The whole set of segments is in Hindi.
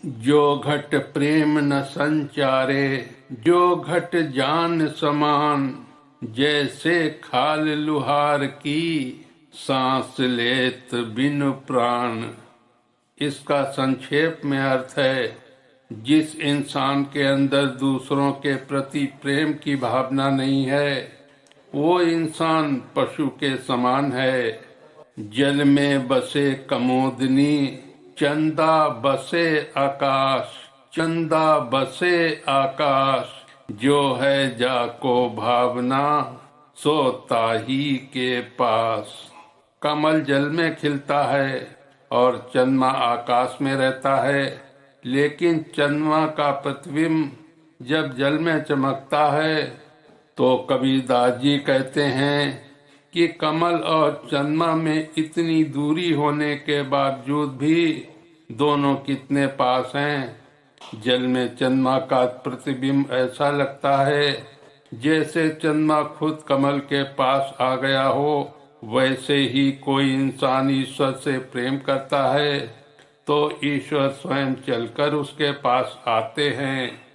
जो घट प्रेम न संचारे, जो घट जान समान, जैसे खाल लुहार की, सांस लेत बिनु प्राण। इसका संक्षेप में अर्थ है, जिस इंसान के अंदर दूसरों के प्रति प्रेम की भावना नहीं है, वो इंसान पशु के समान है। जल में बसे कमोदनी, चंदा बसे आकाश, चंदा बसे आकाश। जो है जाको भावना, सो ताही के पास। कमल जल में खिलता है और चंद्रमा आकाश में रहता है, लेकिन चंद्रमा का प्रतिबिंब जब जल में चमकता है तो कबीरदास जी कहते हैं कि कमल और चंद्रमा में इतनी दूरी होने के बावजूद भी दोनों कितने पास हैं। जल में चंद्रमा का प्रतिबिंब ऐसा लगता है जैसे चंद्रमा खुद कमल के पास आ गया हो। वैसे ही कोई इंसान ईश्वर से प्रेम करता है तो ईश्वर स्वयं चलकर उसके पास आते हैं।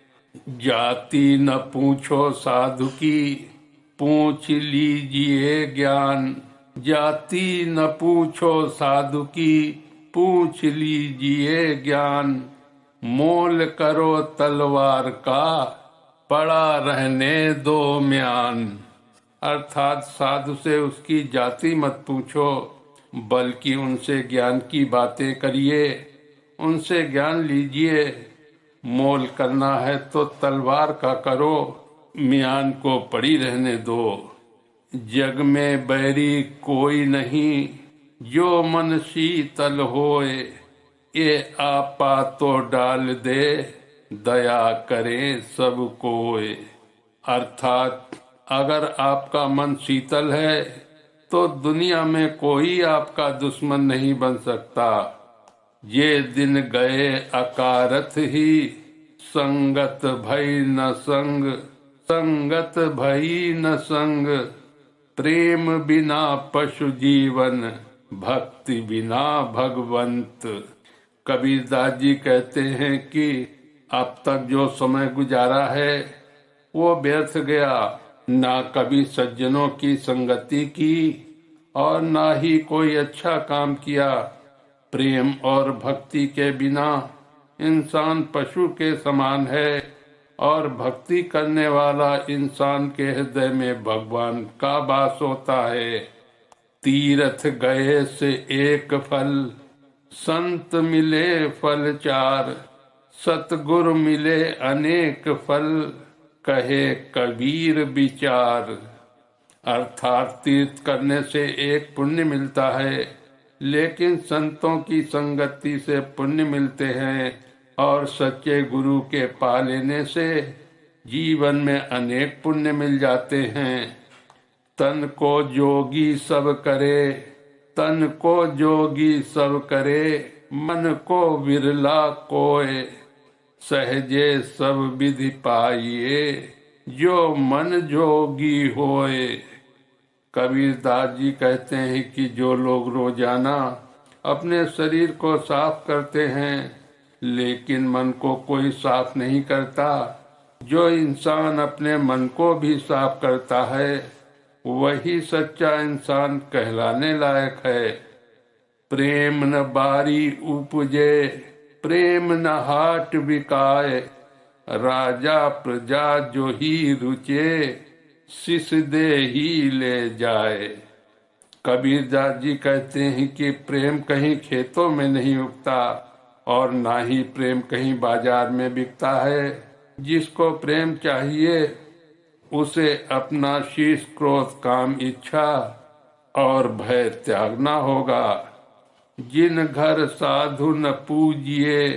जाति न पूछो साधु की, पूछ लीजिए ज्ञान। जाति न पूछो साधु की, पूछ लीजिए ज्ञान। मोल करो तलवार का, पड़ा रहने दो म्यान। अर्थात साधु से उसकी जाति मत पूछो, बल्कि उनसे ज्ञान की बातें करिए, उनसे ज्ञान लीजिए। मोल करना है तो तलवार का करो, म्यान को पड़ी रहने दो। जग में बैरी कोई नहीं, जो मन शीतल होए। ये आपा तो डाल दे, दया करें सब कोय। अर्थात अगर आपका मन शीतल है तो दुनिया में कोई आपका दुश्मन नहीं बन सकता। ये दिन गए अकारथ ही, संगत भई न संग। संगत भई न संग, प्रेम बिना पशु जीवन, भक्ति बिना भगवंत। कबीरदास जी कहते हैं कि अब तक जो समय गुजारा है वो व्यर्थ गया। ना कभी सज्जनों की संगति की और ना ही कोई अच्छा काम किया। प्रेम और भक्ति के बिना इंसान पशु के समान है, और भक्ति करने वाला इंसान के हृदय में भगवान का वास होता है। तीर्थ गए से एक फल, संत मिले फल चार। सतगुरु मिले अनेक फल, कहे कबीर विचार। अर्थात तीर्थ करने से एक पुण्य मिलता है, लेकिन संतों की संगति से पुण्य मिलते हैं, और सच्चे गुरु के पा लेने से जीवन में अनेक पुण्य मिल जाते हैं। तन को जोगी सब करे, तन को जोगी सब करे। मन को विरला कोय, सहजे सब विधि पाइए। जो मन जोगी होए। कबीरदास जी कहते हैं कि जो लोग रोजाना अपने शरीर को साफ करते हैं, लेकिन मन को कोई साफ नहीं करता, जो इंसान अपने मन को भी साफ करता है, वही सच्चा इंसान कहलाने लायक है। प्रेम न बारी उपजे, प्रेम न हाट बिकाए। राजा प्रजा जो ही रुचे, शिष दे ही ले जाए। कबीरदास जी कहते हैं कि प्रेम कहीं खेतों में नहीं उगता, और ना ही प्रेम कहीं बाजार में बिकता है। जिसको प्रेम चाहिए उसे अपना शीश, क्रोध, काम, इच्छा और भय त्यागना होगा। जिन घर साधु न पूजिए,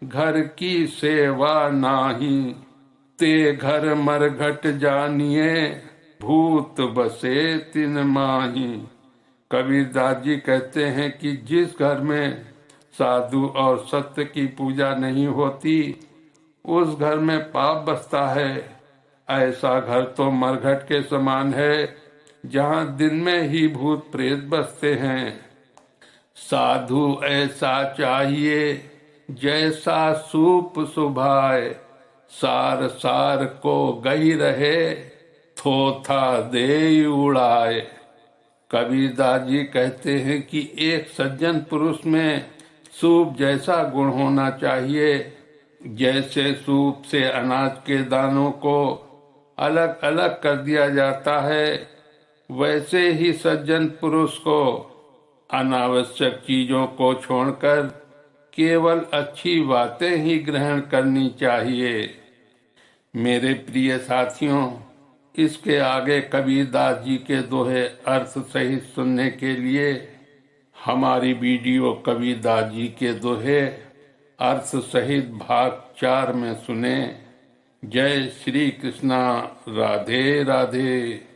घर की सेवा नाही। ते घर मरघट जानिए, भूत बसे तिन माही। कबीरदास जी कहते हैं कि जिस घर में साधु और सत्य की पूजा नहीं होती, उस घर में पाप बसता है। ऐसा घर तो मरघट के समान है, जहाँ दिन में ही भूत प्रेत बसते हैं। साधु ऐसा चाहिए, जैसा सूप सुभाए, सार सार को गई रहे, थोथा दे उड़ाए। कबीरदास जी कहते हैं कि एक सज्जन पुरुष में सूप जैसा गुण होना चाहिए, जैसे सूप से अनाज के दानों को अलग अलग कर दिया जाता है, वैसे ही सज्जन पुरुष को अनावश्यक चीजों को छोड़कर केवल अच्छी बातें ही ग्रहण करनी चाहिए। मेरे प्रिय साथियों, इसके आगे कबीरदास जी के दोहे अर्थ सहित सुनने के लिए हमारी वीडियो कबीरदास जी के दोहे अर्थ सहित भाग 4 में सुने। जय श्री कृष्णा। राधे राधे।